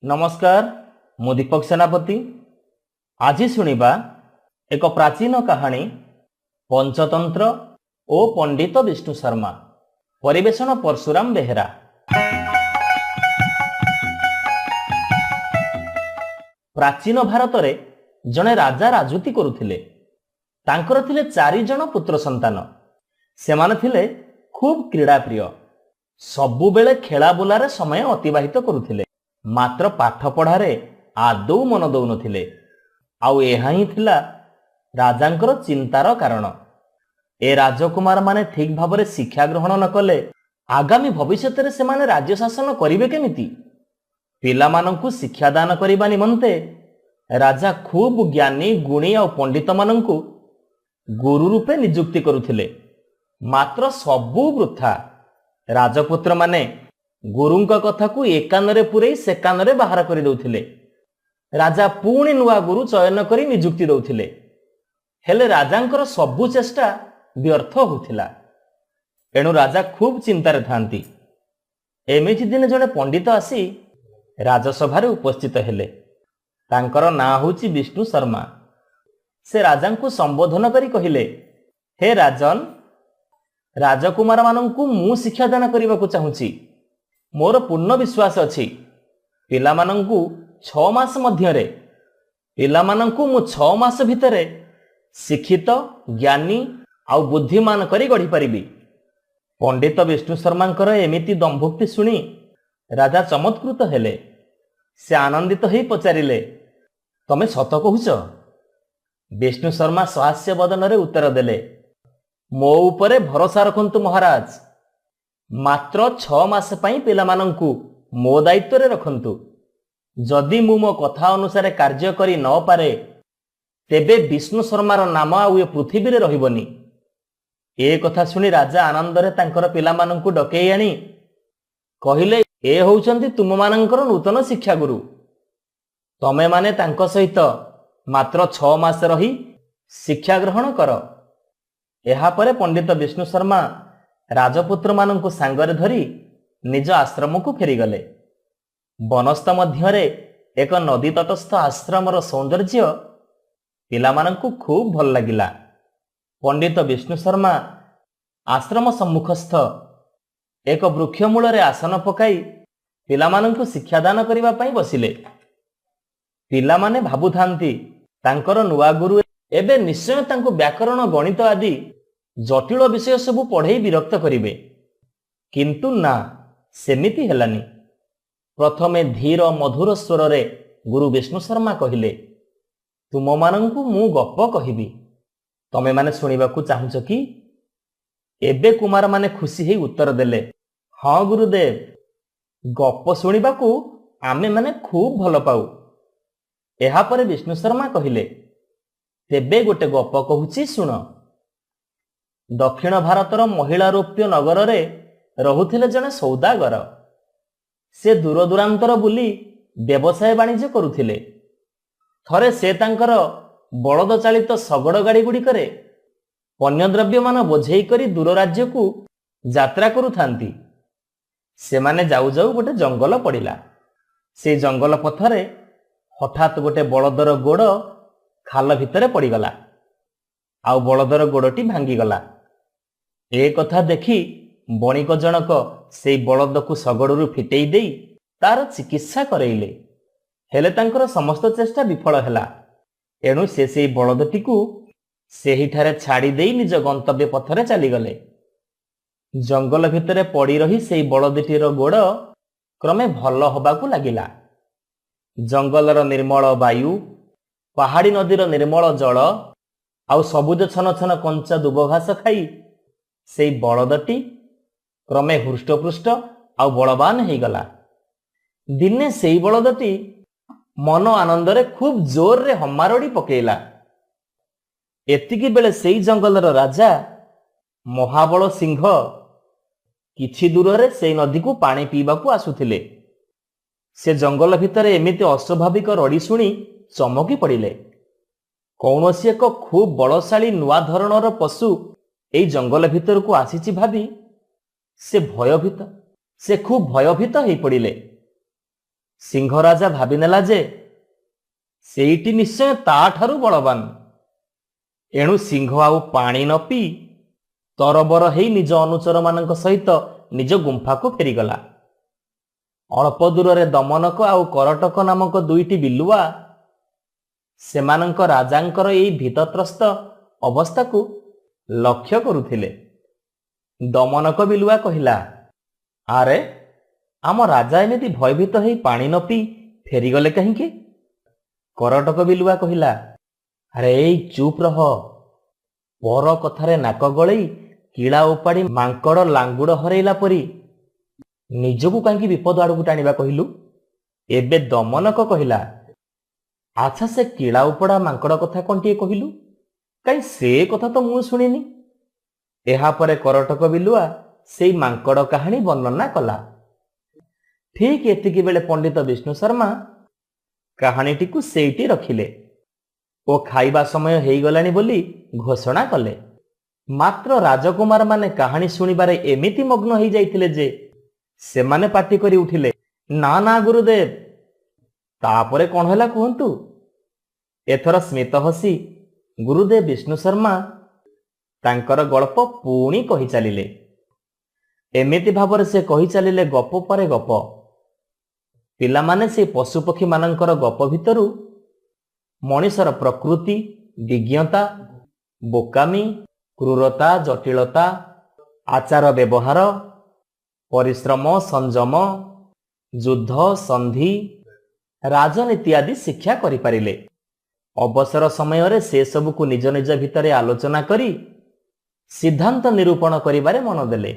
नमस्कार मु दीपक सेनापति। आज शुणिबा एक प्राचीन कहानी पंचतंत्र ओ पंडित विष्णु शर्मा। परिवेशन परशुराम बेहेरा। प्राचीन भारत रे जने राजा राजुति करुथिले। तांकर थिले 4 जन पुत्र संतान। सेमाने थिले खूब क्रीड़ा प्रिय। सबु बेले खेला बुलारे समय अतिबाहित करुथिले। मात्र पाठ पढ़ारे आदौ मन दौ नथिले। आउ एहा ही थिला राजांकर चिंतार कारण। ए राजकुमार माने ठीक भाबरे शिक्षा ग्रहण न कले आगामी भविष्य रे सेमाने राज्य शासन करिवे केमिति। पिला मानंकु शिक्षा दान करिबा निमंते राजा खूब ज्ञानी गुणी और पंडित मानंकु गुरु रूपे नियुक्ति करुथिले। मात्र सबु वृथा। राजपुत्र माने गुरुंक कथा को एकानरे पुरे से कानरे बाहर करि दउथिले। राजा पुणी नुआ गुरु चयन करी नियुक्ति दउथिले। हेले राजांकर सबु चेष्टा व्यर्थ होथिला। एणु राजा खूब चिंतारे थांती। एमिति दिन जने पंडित आसी राजसभा उपस्थित हेले। तांकर ना होची विष्णु शर्मा। से राजा को संबोधन करी कहिले, हे राजन, राजकुमार मानंकु मु शिक्षा दान करबाकू चाहूची। मोर पूर्ण विश्वास अछि पिला मानंकु 6 मास मध्यरे पिला मानंकु मु 6 मास भितरे शिक्षित ज्ञानी आउ बुद्धिमान करी गढ़ी परिबी। पंडित विष्णु शर्मांकर एमिति दंभोक्ति सुनी राजा चमत्कृत हेले। से आनंदित होई पचारिले, तमे सत कहूच? विष्णु शर्मा सहास्य बदन रे उत्तर देले, मो उपरे भरोसा रखंतु महाराज। मात्र 6 मास पई पिला मानंकु मो दायित्व रे रखंतु। जदि मु मो कथा अनुसार कार्य करी न पारे तेबे विष्णु शर्मार नाम आ पृथ्वी रे रहिबनी। ए कथा सुनी राजा आनंद रे तांकर पिला मानंकु डकेई आनी कहिले, ए होउचंती तुम मानंकर नूतन शिक्षा गुरु। तमे माने तांको सहित मात्र 6 मास रही शिक्षा ग्रहण कर। एहा परे पंडित विष्णु शर्मा राजपुत्र मानंकु सांगरे धरी निज आश्रम को फेरी गले। बनस्थ मध्यरे एक नदी तटस्थ आश्रमर सौंदर्य पिला मानंकु खूब भल लागिला। पंडित विष्णु शर्मा आश्रम सम्मुखस्थ एक वृक्ष मूल रे आसन पकाई पिला मानंकु शिक्षा दान करिबा पई बसिले। पिला माने भाबुथांती तांकर नुआ गुरु एबे निश्चय तांको व्याकरण गणित आदि जटिल विषय सबु पढ़े विरक्त करिवे। किंतु ना, सेमिति हेलानी। प्रथमे धीर मधुर स्वर रे गुरु विष्णु शर्मा कहिले, तुम मानंकु मु गप कहिबी, तमे माने सुनिबाकू चाहुच कि? एबे कुमार माने खुशी हेई उत्तर देले, हाँ गुरुदेव, गप सुनिबाकू आमे माने खूब भल पाऊ। एहा परे विष्णु शर्मा कहिले, तेबे गोटे गप कहूची सुन। दक्षिण भारतर महिला रूप्य नगर रे रहुथिले जने सौदागर। से दूर दूरांतर बुली व्यवसाय वाणिज्य करुथिले। थरे से तांकर बलद चालित शगड़ गाड़ी गुड़िकरे पण्य द्रव्य मान बोझेई करी दूर राज्य को यात्रा करुथांती। से माने जाऊ जाऊ गोटे जंगल पड़िला। से जंगल पथरे हठात गोटे बलदर गोड़ खाल भितरे पड़ीगला। आउ बलदर गोड़टी भांगीगला। ए कथा देखी बणिक जनक से बलद को शगड़ू फिटेई देई तार चिकित्सा करैले। हेले तांकर समस्त चेष्टा विफल हैला। एणु से बलदटी को सेही ठारे छाड़ी देई निज गंतव्य पथरे चलीगले। जंगल भितरे पड़ी रही से बलदटीर गोड़ क्रमे भल हबाकू लागिला। जंगलर निर्मल वायु, पहाड़ी नदीर निर्मल जल आउ सबुज छन छन कंचा दुबघास खाई से बलदटी क्रमे हृष्टपृष्ट आउ बलवान हो गला। दिने से बलदटी मन आनंद रे खूब जोर रे हमारड़ी पकेला। एतिकी बेले से जंगलर राजा महाबल सिंह किछि दूर रे से नदी को पानी पीबा को आसुथिले। से जंगल भितरे एमिति अस्वाभाविक रड़ी सुनी चमकी पड़िले। कौनसी एक खूब बलशाली नुआ धरणर पशु एई जंगल भितर को आसीची भाबी से खूब भयभीत हो पड़िले। ସିଂହ ରାଜା ଭାବିନେଲା ଯେ ସେଇଟି ନିଶ୍ଚୟ ତାଠାରୁ ବଳବାନ। ଏଣୁ ସିଂହ ଆଉ ପାଣି ନ ପିଇ ତରବର ହେଇ ନିଜ ଅନୁଚରମାନଙ୍କ ସହିତ ନିଜ ଗୁମ୍ଫାକୁ ଫେରିଗଲା। ଅଳ୍ପ ଦୂରରେ ଦମନକ ଆଉ କରଟକ ନାମକ ଦୁଇଟି ବିଲୁଆ ସେମାନଙ୍କ ରାଜାଙ୍କର ଏଇ ଭୀତତ୍ରସ୍ତ ଅବସ୍ଥାକୁ ଲକ୍ଷ୍ୟ କରୁଥିଲେ। ଦମନକ ବିଲୁଆ କହିଲା, ଆରେ ଆମ ରାଜା ଏମିତି ଭୟଭୀତ ହେଇ ପାଣି ନ ପିଇ ଫେରିଗଲେ କାହିଁକି? କରଟକ ବିଲୁଆ କହିଲା, ଆରେ ଏଇ ଚୁପ୍ ରହ। ପର କଥାରେ ନାକ ଗଳେଇ କିଳା ଉପାଡ଼ି ମାଙ୍କଡ଼ ଲାଙ୍ଗୁଡ଼ ହରେଇଲା ପରି ନିଜକୁ କାହିଁକି ବିପଦ ଆଡ଼କୁ ଟାଣିବା କହିଲୁ? ଏବେ ଦମନକ କହିଲା, ଆଚ୍ଛା ସେ କିଳା ଉପଡ଼ା ମାଙ୍କଡ଼ କଥା କ'ଣ ଟିଏ କହିଲୁ? କାହିଁ ସେ କଥା ତ ମୁଁ ଶୁଣିନି। ଏହାପରେ କରଟକ ବିଲୁଆ ସେଇ ମାଙ୍କଡ଼ କାହାଣୀ ବର୍ଣ୍ଣନା କଲା। ଠିକ୍ ଏତିକି ବେଳେ ପଣ୍ଡିତ ବିଷ୍ଣୁ ଶର୍ମା କାହାଣୀଟିକୁ ସେଇଠି ରଖିଲେ ଓ ଖାଇବା ସମୟ ହେଇଗଲାଣି ବୋଲି ଘୋଷଣା କଲେ। ମାତ୍ର ରାଜକୁମାରମାନେ କାହାଣୀ ଶୁଣିବାରେ ଏମିତି ମଗ୍ନ ହେଇଯାଇଥିଲେ ଯେ ସେମାନେ ପାଟି କରି ଉଠିଲେ, ନା ନା ଗୁରୁଦେବ, ତାପରେ କ'ଣ ହେଲା କୁହନ୍ତୁ। ଏଥର ସ୍ମିତ ହସି ଗୁରୁଦେବ ବିଷ୍ଣୁ ଶର୍ମା ତାଙ୍କର ଗଳ୍ପ ପୁଣି କହିଚାଲିଲେ। ଏମିତି ଭାବରେ ସେ କହିଚାଲିଲେ ଗପ ପରେ ଗପ। ପିଲାମାନେ ସେ ପଶୁପକ୍ଷୀମାନଙ୍କର ଗପ ଭିତରୁ ମଣିଷର ପ୍ରକୃତି, ବିଜ୍ଞତା, ବୋକାମି, କ୍ରୂରତା, ଜଟିଳତା, ଆଚାର ବ୍ୟବହାର, ପରିଶ୍ରମ, ସଂଯମ, ଯୁଦ୍ଧ, ସନ୍ଧି, ରାଜନୀତି ଆଦି ଶିକ୍ଷା କରିପାରିଲେ। ଅବସର ସମୟରେ ସେସବୁକୁ ନିଜ ନିଜ ଭିତରେ ଆଲୋଚନା କରି ସିଦ୍ଧାନ୍ତ ନିରୂପଣ କରିବାରେ ମନ ଦେଲେ।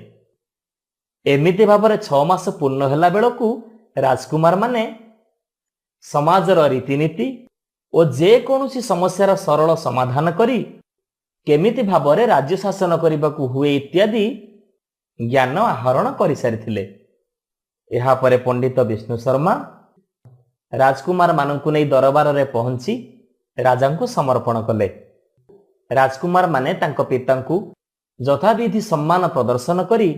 ଏମିତି ଭାବରେ 6 ମାସ ପୂର୍ଣ୍ଣ ହେଲା ବେଳକୁ ରାଜକୁମାରମାନେ ସମାଜର ରୀତିନୀତି ଓ ଯେକୌଣସି ସମସ୍ୟାର ସରଳ ସମାଧାନ କରି କେମିତି ଭାବରେ ରାଜ୍ୟ ଶାସନ କରିବାକୁ ହୁଏ ଇତ୍ୟାଦି ଜ୍ଞାନ ଆହରଣ କରିସାରିଥିଲେ। ଏହାପରେ ପଣ୍ଡିତ ବିଷ୍ଣୁ ଶର୍ମା ରାଜକୁମାରମାନଙ୍କୁ ନେଇ ଦରବାରରେ ପହଞ୍ଚି ରାଜାଙ୍କୁ ସମର୍ପଣ କଲେ। ରାଜକୁମାରମାନେ ତାଙ୍କ ପିତାଙ୍କୁ ଯଥାବିଧି ସମ୍ମାନ ପ୍ରଦର୍ଶନ କରି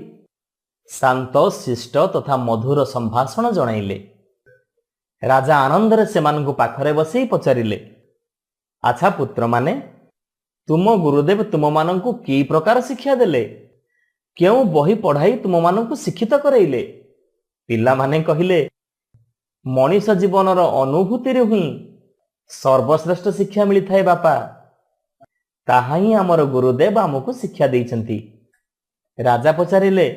ଶାନ୍ତ, ଶିଷ୍ଟ ତଥା ମଧୁର ସମ୍ଭାଷଣ ଜଣାଇଲେ। ରାଜା ଆନନ୍ଦରେ ସେମାନଙ୍କୁ ପାଖରେ ବସେଇ ପଚାରିଲେ, ଆଚ୍ଛା ପୁତ୍ରମାନେ, ତୁମ ଗୁରୁଦେବ ତୁମମାନଙ୍କୁ କି ପ୍ରକାର ଶିକ୍ଷା ଦେଲେ? କେଉଁ ବହି ପଢ଼ାଇ ତୁମମାନଙ୍କୁ ଶିକ୍ଷିତ କରେଇଲେ? ପିଲାମାନେ କହିଲେ, ମଣିଷ ଜୀବନର ଅନୁଭୂତିରୁ ହିଁ ସର୍ବଶ୍ରେଷ୍ଠ ଶିକ୍ଷା ମିଳିଥାଏ ବାପା। ତାହା ହିଁ ଆମର ଗୁରୁଦେବ ଆମକୁ ଶିକ୍ଷା ଦେଇଛନ୍ତି। ରାଜା ପଚାରିଲେ,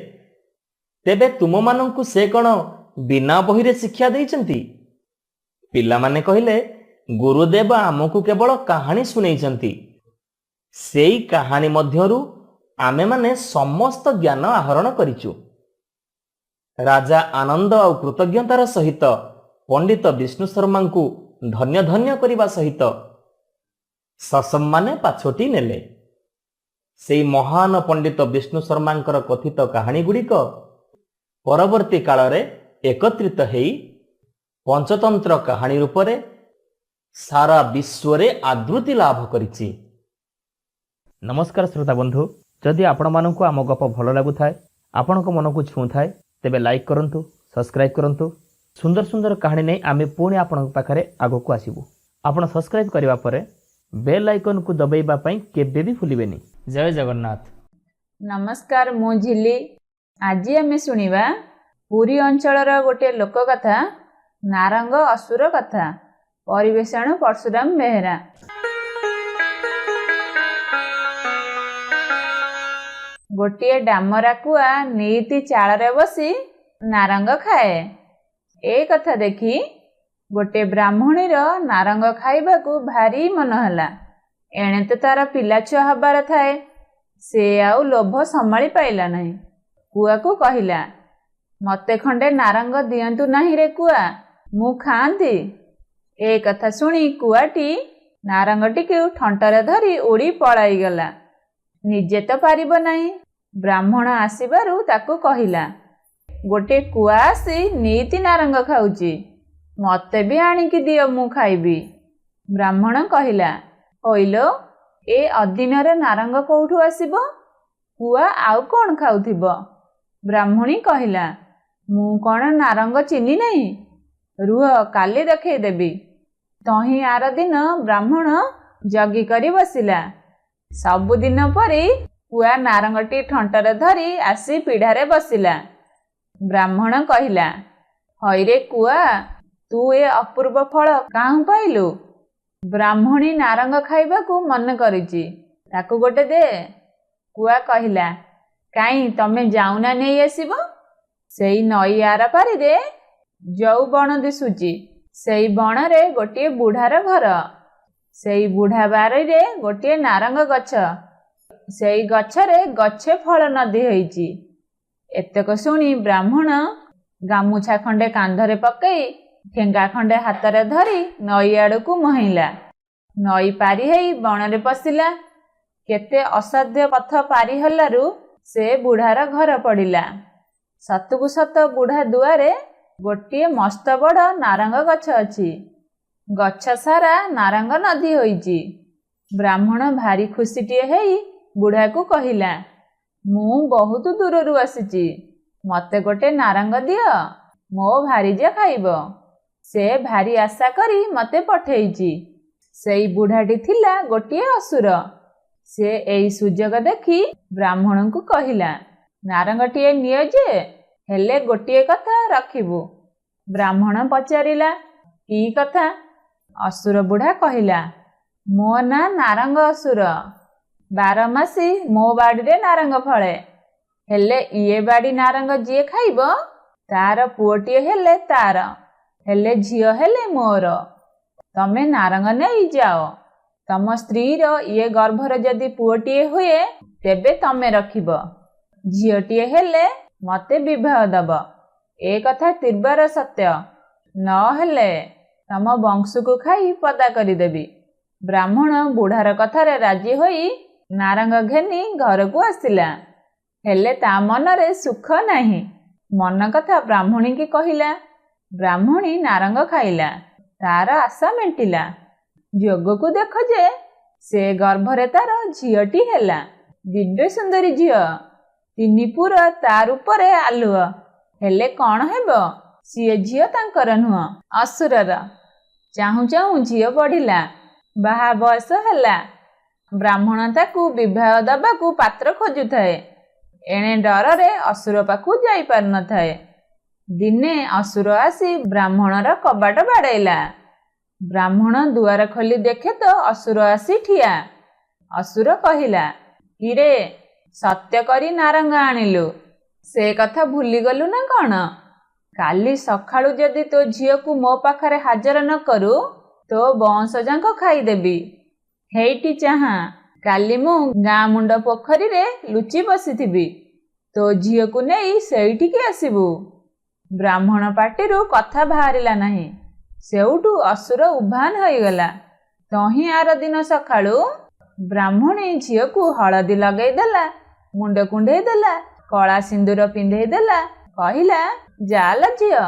ତେବେ ତୁମମାନଙ୍କୁ ସେ କ'ଣ ବିନା ବହିରେ ଶିକ୍ଷା ଦେଇଛନ୍ତି? ପିଲାମାନେ କହିଲେ, ଗୁରୁଦେବ ଆମକୁ କେବଳ କାହାଣୀ ଶୁଣେଇଛନ୍ତି। ସେଇ କାହାଣୀ ମଧ୍ୟରୁ ଆମେମାନେ ସମସ୍ତ ଜ୍ଞାନ ଆହରଣ କରିଛୁ। ରାଜା ଆନନ୍ଦ ଆଉ କୃତଜ୍ଞତାର ସହିତ ପଣ୍ଡିତ ବିଷ୍ଣୁ ଶର୍ମାଙ୍କୁ ଧନ୍ୟ ଧନ୍ୟ କରିବା ସହିତ ସସମ୍ମାନେ ପାଛୋଟି ନେଲେ। ସେଇ ମହାନ ପଣ୍ଡିତ ବିଷ୍ଣୁ ଶର୍ମାଙ୍କର କଥିତ କାହାଣୀ ଗୁଡ଼ିକ ପରବର୍ତ୍ତୀ କାଳରେ ଏକତ୍ରିତ ହେଇ ପଞ୍ଚତନ୍ତ୍ର କାହାଣୀ ରୂପରେ ସାରା ବିଶ୍ୱରେ ଆଦୃତି ଲାଭ କରିଛି। ନମସ୍କାର ଶ୍ରୋତା ବନ୍ଧୁ, ଯଦି ଆପଣମାନଙ୍କୁ ଆମ ଗପ ଭଲ ଲାଗୁଥାଏ, ଆପଣଙ୍କ ମନକୁ ଛୁଉଁଥାଏ, ତେବେ ଲାଇକ୍ କରନ୍ତୁ, ସବସ୍କ୍ରାଇବ୍ କରନ୍ତୁ। ସୁନ୍ଦର ସୁନ୍ଦର କାହାଣୀ ନେଇ ଆମେ ପୁଣି ଆପଣଙ୍କ ପାଖରେ ଆଗକୁ ଆସିବୁ। ଆପଣ ସବସ୍କ୍ରାଇବ୍ କରିବା ପରେ ବେଲ୍ ଆଇକନ୍କୁ ଦବାଇବା ପାଇଁ କେବେ ବି ଭୁଲିବେନି। ଜୟ ଜଗନ୍ନାଥ। ନମସ୍କାର, ମୁଁ ଝିଲି। ଆଜି ଆମେ ଶୁଣିବା ପୁରୀ ଅଞ୍ଚଳର ଗୋଟିଏ ଲୋକକଥା, ନାରଙ୍ଗ ଅସୁର କଥା। ପରିବେଷଣ ପରଶୁରାମ ବେହେରା। ଗୋଟିଏ ଡାମରା କୁଆ ନିଇତି ଚାଳରେ ବସି ନାରଙ୍ଗ ଖାଏ। ଏ କଥା ଦେଖି ଗୋଟିଏ ବ୍ରାହ୍ମଣୀର ନାରଙ୍ଗ ଖାଇବାକୁ ଭାରି ମନ ହେଲା। ଏଣେ ତ ତାର ପିଲାଛୁଆ ହବାର ଥାଏ। ସେ ଆଉ ଲୋଭ ସମ୍ଭାଳି ପାଇଲା ନାହିଁ। କୁଆକୁ କହିଲା, ମତେ ଖଣ୍ଡେ ନାରଙ୍ଗ ଦିଅନ୍ତୁ ନାହିଁ ରେ କୁଆ, ମୁଁ ଖାଆନ୍ତି। ଏ କଥା ଶୁଣି କୁଆଟି ନାରଙ୍ଗଟିକୁ ଥଣ୍ଟରେ ଧରି ଉଡ଼ି ପଳାଇଗଲା। ନିଜେ ତ ପାରିବ ନାହିଁ। ବ୍ରାହ୍ମଣ ଆସିବାରୁ ତାକୁ କହିଲା, ଗୋଟିଏ କୁଆ ଆସି ନିଇତି ନାରଙ୍ଗ ଖାଉଛି, ମତେ ବି ଆଣିକି ଦିଅ, ମୁଁ ଖାଇବି। ବ୍ରାହ୍ମଣ କହିଲା, ହୋଇଲୋ, ଏ ଅଦିନରେ ନାରଙ୍ଗ କୋଉଠୁ ଆସିବ? କୁଆ ଆଉ କ'ଣ ଖାଉଥିବ? ବ୍ରାହ୍ମଣୀ କହିଲା, ମୁଁ କ'ଣ ନାରଙ୍ଗ ଚିହ୍ନି ନାହିଁ? ରୁହ କାଲି ଦେଖେଇଦେବି। ତହିଁ ଆର ଦିନ ବ୍ରାହ୍ମଣ ଜଗି କରି ବସିଲା। ସବୁଦିନ ପରି କୁଆ ନାରଙ୍ଗଟି ଥଣ୍ଟରେ ଧରି ଆସି ପିଢ଼ାରେ ବସିଲା। ବ୍ରାହ୍ମଣ କହିଲା, ହଇରେ କୁଆ, ତୁ ଏ ଅପୂର୍ବ ଫଳ କାହୁଁ ପାଇଲୁ? ବ୍ରାହ୍ମଣୀ ନାରଙ୍ଗ ଖାଇବାକୁ ମନେ କରିଛି, ତାକୁ ଗୋଟେ ଦେ। କୁଆ କହିଲା, କାଇଁ ତମେ ଯାଉନା ନେଇ ଆସିବ? ସେଇ ନଈ ଆର ପାରିରେ ଯୋଉ ବଣ ଦିଶୁଛି, ସେଇ ବଣରେ ଗୋଟିଏ ବୁଢ଼ାର ଘର। ସେଇ ବୁଢ଼ା ବାରିରେ ଗୋଟିଏ ନାରଙ୍ଗ ଗଛ। ସେଇ ଗଛରେ ଗଛେ ଫଳ ନଦୀ ହେଇଛି। ଏତକ ଶୁଣି ବ୍ରାହ୍ମଣ ଗାମୁଛା ଖଣ୍ଡେ କାନ୍ଧରେ ପକେଇ ଠେଙ୍ଗା ଖଣ୍ଡେ ହାତରେ ଧରି ନଈ ଆଡ଼କୁ ମୁହାଁଇଲା। ନଈ ପାରି ହେଇ ବଣରେ ପଶିଲା। କେତେ ଅସାଧ୍ୟ ପଥ ପାରି ହେଲାରୁ ସେ ବୁଢ଼ାର ଘର ପଡ଼ିଲା। ସତକୁ ସତ ବୁଢ଼ା ଦୁଆରେ ଗୋଟିଏ ମସ୍ତ ବଡ଼ ନାରଙ୍ଗ ଗଛ ଅଛି। ଗଛ ସାରା ନାରଙ୍ଗ ନଦୀ ହୋଇଛି। ବ୍ରାହ୍ମଣ ଭାରି ଖୁସିଟିଏ ହେଇ ବୁଢ଼ାକୁ କହିଲା, ମୁଁ ବହୁତ ଦୂରରୁ ଆସିଛି, ମତେ ଗୋଟେ ନାରଙ୍ଗ ଦିଅ, ମୋ ଭାରିଜା ଖାଇବ। ସେ ଭାରି ଆଶା କରି ମତେ ପଠେଇଛି। ସେଇ ବୁଢ଼ାଟି ଥିଲା ଗୋଟିଏ ଅସୁର। ସେ ଏଇ ସୁଯୋଗ ଦେଖି ବ୍ରାହ୍ମଣଙ୍କୁ କହିଲା, ନାରଙ୍ଗଟିଏ ନିଅ ଯେ, ହେଲେ ଗୋଟିଏ କଥା ରଖିବୁ। ବ୍ରାହ୍ମଣ ପଚାରିଲା, କି କଥା? ଅସୁର ବୁଢ଼ା କହିଲା, ମୋ ନାଁ ନାରଙ୍ଗ ଅସୁର। 12 ମାସି ମୋ ବାଡ଼ିରେ ନାରଙ୍ଗ ଫଳେ। ହେଲେ ଇଏ ବାଡ଼ି ନାରଙ୍ଗ ଯିଏ ଖାଇବ, ତାର ପୁଅଟିଏ ହେଲେ ତାର, ହେଲେ ଝିଅ ହେଲେ ମୋର। ତମେ ନାରଙ୍ଗ ନେଇ ଯାଅ। ତମ ସ୍ତ୍ରୀର ଇଏ ଗର୍ଭରେ ଯଦି ପୁଅଟିଏ ହୁଏ, ତେବେ ତମେ ରଖିବ। ଝିଅଟିଏ ହେଲେ ମତେ ବିବାହ ଦବ। ଏ କଥା ତୀବ୍ର ସତ୍ୟ, ନହେଲେ ତମ ବଂଶକୁ ଖାଇ ପଦା କରିଦେବି। ବ୍ରାହ୍ମଣ ବୁଢ଼ାର କଥାରେ ରାଜି ହୋଇ ନାରଙ୍ଗ ଘେନି ଘରକୁ ଆସିଲା। ହେଲେ ତା ମନରେ ସୁଖ ନାହିଁ। ମନ କଥା ବ୍ରାହ୍ମଣୀକି କହିଲା। ବ୍ରାହ୍ମଣୀ ନାରଙ୍ଗ ଖାଇଲା, ତାର ଆଶା ମେଣ୍ଟିଲା। ଯୋଗକୁ ଦେଖ ଯେ ସେ ଗର୍ଭରେ ତାର ଝିଅଟି ହେଲା। ଦିବ୍ୟ ସୁନ୍ଦରୀ ଝିଅ, 3 ପୁର ତା ରୂପରେ ଆଲୁଅ। ହେଲେ କ'ଣ ହେବ? ସିଏ ଝିଅ ତାଙ୍କର ନୁହଁ, ଅସୁରର। ଚାହୁଁ ଚାହୁଁ ଝିଅ ବଢ଼ିଲା, ବାହା ବୟସ ହେଲା। ବ୍ରାହ୍ମଣ ତାକୁ ବିବାହ ଦେବାକୁ ପାତ୍ର ଖୋଜୁଥାଏ। ଏଣେ ଡରରେ ଅସୁର ପାଖକୁ ଯାଇପାରୁନଥାଏ। ଦିନେ ଅସୁର ଆସି ବ୍ରାହ୍ମଣର କବାଟ ବାଡ଼େଇଲା। ବ୍ରାହ୍ମଣ ଦୁଆର ଖୋଲି ଦେଖେ ତ ଅସୁର ଆସି ଠିଆ। ଅସୁର କହିଲା, କିରେ, ସତ୍ୟ କରି ନାରଙ୍ଗ ଆଣିଲୁ, ସେ କଥା ଭୁଲିଗଲୁ ନା କ'ଣ? କାଲି ସକାଳୁ ଯଦି ତୋ ଝିଅକୁ ମୋ ପାଖରେ ହାଜର ନ କରୁ, ତୋ ବଂଶ ଯାକ ଖାଇଦେବି। ହେଇଟି ଚାହାଁ, କାଲି ମୁଁ ଗାଁ ମୁଣ୍ଡ ପୋଖରୀରେ ଲୁଚି ବସିଥିବି, ତୋ ଝିଅକୁ ନେଇ ସେଇଠିକି ଆସିବୁ। ବ୍ରାହ୍ମଣ ପାଟିରୁ କଥା ବାହାରିଲା ନାହିଁ। ସେଉଠୁ ଅସୁର ଉଭାନ ହୋଇଗଲା। ତହିଁ ଆର ଦିନ ସକାଳୁ ବ୍ରାହ୍ମଣୀ ଝିଅକୁ ହଳଦୀ ଲଗେଇ ଦେଲା, ମୁଣ୍ଡ କୁଣ୍ଡେଇ ଦେଲା, କଳା ସିନ୍ଦୁର ପିନ୍ଧେଇ ଦେଲା। କହିଲା, ଯାଲ ଝିଅ,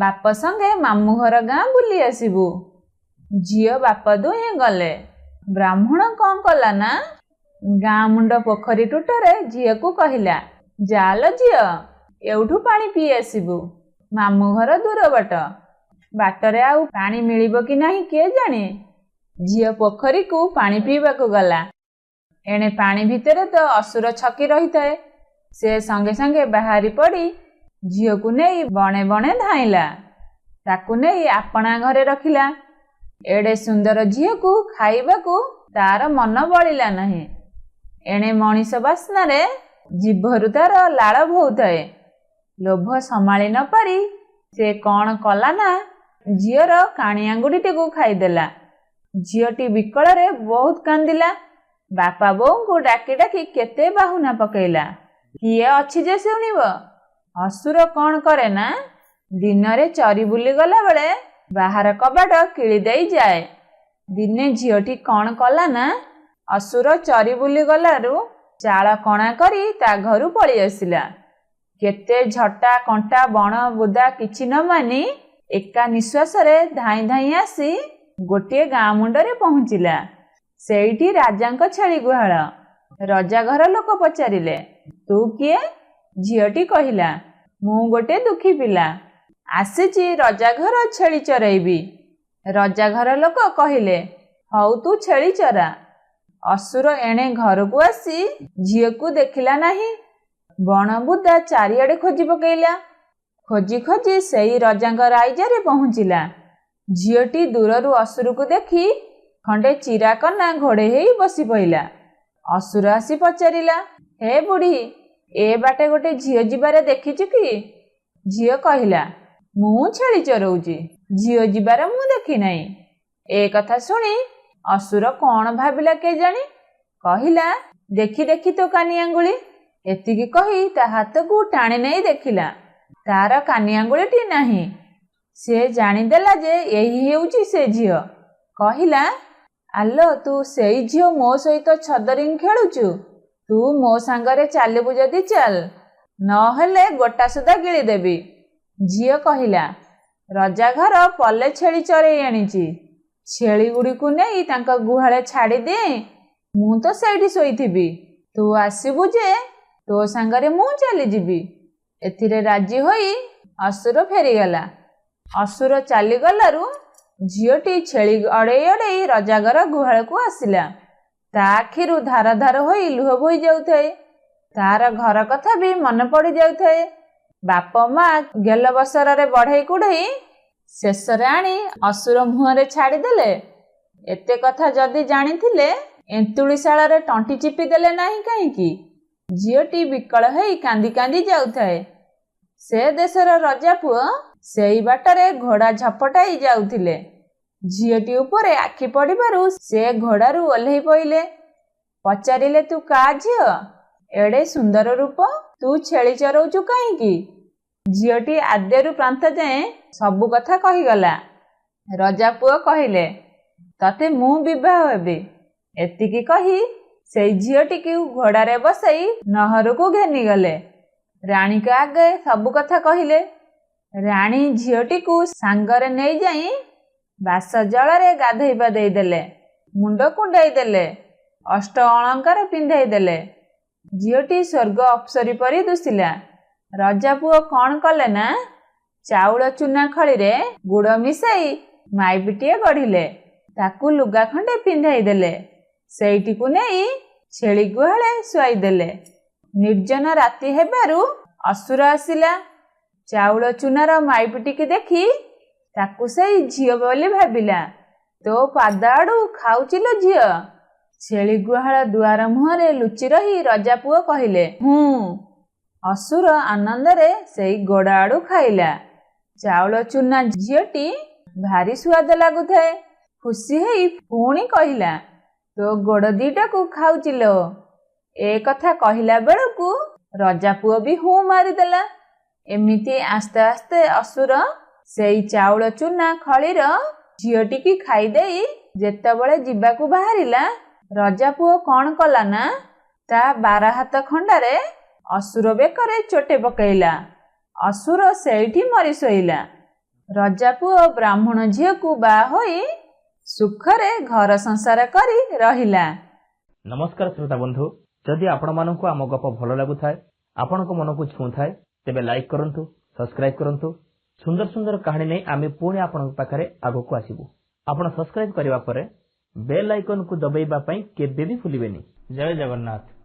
ବାପ ସଙ୍ଗେ ମାମୁଁ ଘର ଗାଁ ବୁଲି ଆସିବୁ। ଝିଅ ବାପ ଦୁହେଁ ଗଲେ। ବ୍ରାହ୍ମଣ କ'ଣ କଲା ନା, ଗାଁ ମୁଣ୍ଡ ପୋଖରୀ ତୁଟରେ ଝିଅକୁ କହିଲା, ଯାଲ ଝିଅ, ଏଉଠୁ ପାଣି ପିଇ ଆସିବୁ। ମାମୁଁ ଘର ଦୂର ବାଟ, ବାଟରେ ଆଉ ପାଣି ମିଳିବ କି ନାହିଁ କିଏ ଜାଣେ। ଝିଅ ପୋଖରୀକୁ ପାଣି ପିଇବାକୁ ଗଲା। ଏଣେ ପାଣି ଭିତରେ ତ ଅସୁର ଛକି ରହିଥାଏ। ସେ ସଙ୍ଗେ ସଙ୍ଗେ ବାହାରି ପଡ଼ି ଝିଅକୁ ନେଇ ବଣେ ବଣେ ଧାଇଁଲା। ତାକୁ ନେଇ ଆପଣା ଘରେ ରଖିଲା। ଏଡ଼େ ସୁନ୍ଦର ଝିଅକୁ ଖାଇବାକୁ ତାର ମନ ବଳିଲା ନାହିଁ। ଏଣେ ମଣିଷ ବାସ୍ନାରେ ଜିଭରୁ ତାର ଲାଳ ବୋହୁଥାଏ। ଲୋଭ ସମ୍ଭାଳି ନ ପାରି ସେ କ'ଣ କଲା ନା, ଝିଅର କାଣି ଆଙ୍ଗୁଠିଟିକୁ ଖାଇଦେଲା। ଝିଅଟି ବିକଳରେ ବହୁତ କାନ୍ଦିଲା। ବାପା ବୋଉଙ୍କୁ ଡାକି ଡାକି କେତେ ବାହୁନା ପକେଇଲା। କିଏ ଅଛି ଯେ ଶୁଣିବ? ଅସୁର କ'ଣ କରେ ନା, ଦିନରେ ଚରି ବୁଲି ଗଲାବେଳେ ବାହାର କବାଟ କିଳି ଦେଇ ଯାଏ। ଦିନେ ଝିଅଟି କ'ଣ କଲା ନା, ଅସୁର ଚରି ବୁଲି ଗଲାରୁ ଚାଳ କଣା କରି ତା ଘରୁ ପଳେଇ ଆସିଲା। କେତେ ଝଟା କଣ୍ଟା ବଣ ବୁଦା କିଛି ନ ମାନି ଏକା ନିଶ୍ୱାସରେ ଧାଇଁ ଧାଇଁ ଆସି ଗୋଟିଏ ଗାଁ ମୁଣ୍ଡରେ ପହଞ୍ଚିଲା। ସେଇଠି ରାଜାଙ୍କ ଛେଳି ଗୁହାଳ। ରଜା ଘର ଲୋକ ପଚାରିଲେ, ତୁ କିଏ? ଝିଅଟି କହିଲା, ମୁଁ ଗୋଟେ ଦୁଃଖୀ ପିଲା। ଆସିଛି ରଜା ଘର ଛେଳି ଚରେଇବି। ରଜା ଘର ଲୋକ କହିଲେ, ହଉ ତୁ ଛେଳି ଚରା। ଅସୁର ଏଣେ ଘରକୁ ଆସି ଝିଅକୁ ଦେଖିଲା ନାହିଁ। ବଣ ବୁଦା ଚାରିଆଡ଼େ ଖୋଜି ପକେଇଲା। ଖୋଜି ଖୋଜି ସେଇ ରଜାଙ୍କ ରାଇଜରେ ପହଞ୍ଚିଲା। ଝିଅଟି ଦୂରରୁ ଅସୁରକୁ ଦେଖି ଖଣ୍ଡେ ଚିରା କନା ଘୋଡ଼େଇ ହେଇ ବସି ପଇଲା। ଅସୁର ଆସି ପଚାରିଲା, ହେ ବୁଢ଼ୀ, ଏ ବାଟେ ଗୋଟେ ଝିଅ ଯିବାରେ ଦେଖିଛୁ କି? ଝିଅ କହିଲା, ମୁଁ ଛେଳି ଚରଉଛି, ଝିଅ ଯିବାର ମୁଁ ଦେଖି ନାହିଁ। ଏ କଥା ଶୁଣି ଅସୁର କ'ଣ ଭାବିଲା କେଜାଣି, କହିଲା, ଦେଖି ଦେଖି ତୋ କାନି ଆଙ୍ଗୁଳି। ଏତିକି କହି ତା ହାତକୁ ଟାଣି ନେଇ ଦେଖିଲା, ତାର କାନି ଆଙ୍ଗୁଳିଟି ନାହିଁ। ସେ ଜାଣିଦେଲା ଯେ ଏହି ହେଉଛି ସେ ଝିଅ। କହିଲା, ଆଲୋ, ତୁ ସେଇ ଝିଅ ମୋ ସହିତ ଛଦରିଂ ଖେଳୁଛୁ? ତୁ ମୋ ସାଙ୍ଗରେ ଚାଲିବୁ ଯଦି ଚାଲ, ନହେଲେ ଗୋଟା ସୁଦ୍ଧା ଗିଳିଦେବି। ଝିଅ କହିଲା, ରଜା ଘର ପଲେ ଛେଳି ଚରେଇ ଆଣିଛି, ଛେଳି ଗୁଡ଼ିକୁ ନେଇ ତାଙ୍କ ଗୁହାଳେ ଛାଡ଼ିଦିଏ, ମୁଁ ତ ସେଇଠି ଶୋଇଥିବି। ତୁ ଆସିବୁ ଯେ ତୋ ସାଙ୍ଗରେ ମୁଁ ଚାଲିଯିବି। ଏଥିରେ ରାଜି ହୋଇ ଅସୁର ଫେରିଗଲା। ଅସୁର ଚାଲିଗଲାରୁ ଝିଅଟି ଛେଳି ଅଡ଼େଇ ଅଡ଼େଇ ରଜାଘର ଗୁହାଳକୁ ଆସିଲା। ତା ଆଖିରୁ ଧାର ଧାର ହୋଇ ଲୁହ ବୋହି ଯାଉଥାଏ। ତାର ଘର କଥା ବି ମନେ ପଡ଼ି ଯାଉଥାଏ। ବାପ ମା ଗେଲ ବସରରେ ବଢ଼େଇ କୁଢ଼େଇ ଶେଷରେ ଆଣି ଅସୁର ମୁହଁରେ ଛାଡ଼ିଦେଲେ। ଏତେ କଥା ଯଦି ଜାଣିଥିଲେ ଏନ୍ତୁଳିଶାଳରେ ତଣ୍ଟି ଚିପି ଦେଲେ ନାହିଁ କାହିଁକି? ଝିଅଟି ବିକଳ ହେଇ କାନ୍ଦି କାନ୍ଦି ଯାଉଥାଏ। ସେ ଦେଶର ରଜା ପୁଅ ସେଇ ବାଟରେ ଘୋଡ଼ା ଝପଟାଇ ଯାଉଥିଲେ। ଝିଅଟି ଉପରେ ଆଖି ପଡ଼ିବାରୁ ସେ ଘୋଡ଼ାରୁ ଓହ୍ଲେଇ ପଇଲେ। ପଚାରିଲେ, ତୁ କା ଝିଅ? ଏଡ଼େ ସୁନ୍ଦର ରୂପ, ତୁ ଛେଳି ଚରଉଛୁ କାହିଁକି? ଝିଅଟି ଆଦ୍ୟରୁ ପ୍ରାନ୍ତ ଯାଏଁ ସବୁ କଥା କହିଗଲା। ରଜା ପୁଅ କହିଲେ, ତତେ ମୁଁ ବିବାହ ହେବି। ଏତିକି କହି ସେଇ ଝିଅଟିକୁ ଘୋଡ଼ାରେ ବସାଇ ନହରକୁ ଘେନିଗଲେ। ରାଣୀଙ୍କ ଆଗେ ସବୁ କଥା କହିଲେ। ରାଣୀ ଝିଅଟିକୁ ସାଙ୍ଗରେ ନେଇଯାଇ ବାସ ଜଳରେ ଗାଧୋଇ ପାଧେଇ ଦେଲେ, ମୁଣ୍ଡ କୁଣ୍ଡାଇ ଦେଲେ, ଅଷ୍ଟ ଅଳଙ୍କାର ପିନ୍ଧାଇ ଦେଲେ। ଝିଅଟି ସ୍ୱର୍ଗ ଅପ୍ସରୀ ପରି ଦୁଶିଲା। ରଜା ପୁଅ କ'ଣ କଲେ ନା, ଚାଉଳ ଚୁନା ଖଳିରେ ଗୁଡ଼ ମିଶାଇ ମାଇପିଟିଏ ଗଢ଼ିଲେ, ତାକୁ ଲୁଗା ଖଣ୍ଡେ ପିନ୍ଧାଇ ଦେଲେ, ସେଇଟିକୁ ନେଇ ଛେଳି ଗୁହାଳେ ଶୁଆଇଦେଲେ। ନିର୍ଜନ ରାତି ହେବାରୁ ଅସୁର ଆସିଲା। ଚାଉଳ ଚୁନାର ମାଇପିଟିକି ଦେଖି ତାକୁ ସେଇ ଝିଅ ବୋଲି ଭାବିଲା। ତୋ ପାଦ ଆଡ଼ୁ ଖାଉଚିଲୋ ଝିଅ। ଛେଳି ଗୁହାଳ ଦୁଆର ମୁହଁରେ ଲୁଚି ରହି ରଜା ପୁଅ କହିଲେ, ହୁଁ। ଅସୁର ଆନନ୍ଦରେ ସେଇ ଗୋଡ଼ ଆଡ଼ୁ ଖାଇଲା। ଚାଉଳ ଚୁନା ଝିଅଟି ଭାରି ସୁଆଦ ଲାଗୁଥାଏ। ଖୁସି ହେଇ ପୁଣି କହିଲା, ତୋ ଗୋଡ଼ ଦିଟାକୁ ଖାଉଚିଲୋ। ଏ କଥା କହିଲା ବେଳକୁ ରଜା ପୁଅ ବି ହୁଁ ମାରିଦେଲା। ଏମିତି ଆସ୍ତେ ଆସ୍ତେ ଅସୁର ସେଇ ଚାଉଳ ଚୁନା ଖଳିର ଝିଅଟିକି ଖାଇଦେଇ ଯେତେବେଳେ ଯିବାକୁ ବାହାରିଲା, ରଜା ପୁଅ କ'ଣ କଲା ନା, ତା 12 ହାତ ଖଣ୍ଡାରେ ଅସୁର ବେକରେ ଚୋଟେ ପକେଇଲା। ଅସୁର ସେଇଠି ମରି ଶୋଇଲା। ରଜା ପୁଅ ବ୍ରାହ୍ମଣ ଝିଅକୁ ବାହା ହୋଇ ସୁଖରେ ଘର ସଂସାର କରି ରହିଲା। ନମସ୍କାର ଶ୍ରୋତା ବନ୍ଧୁ, ଯଦି ଆପଣମାନଙ୍କୁ ଆମ ଗପ ଭଲ ଲାଗୁଥାଏ, ଆପଣଙ୍କ ମନକୁ ଛୁଉଁଥାଏ, ତେବେ ଲାଇକ୍ କରନ୍ତୁ, ସବସ୍କ୍ରାଇବ୍ କରନ୍ତୁ। ସୁନ୍ଦର ସୁନ୍ଦର କାହାଣୀ ନେଇ ଆମେ ପୁଣି ଆପଣଙ୍କ ପାଖରେ ଆଗକୁ ଆସିବୁ। ଆପଣ ସବସ୍କ୍ରାଇବ୍ କରିବା ପରେ ବେଲ୍ ଆଇକନକୁ ଦବାଇବା ପାଇଁ କେବେ ବି ଭୁଲିବେନି। ଜୟ ଜଗନ୍ନାଥ।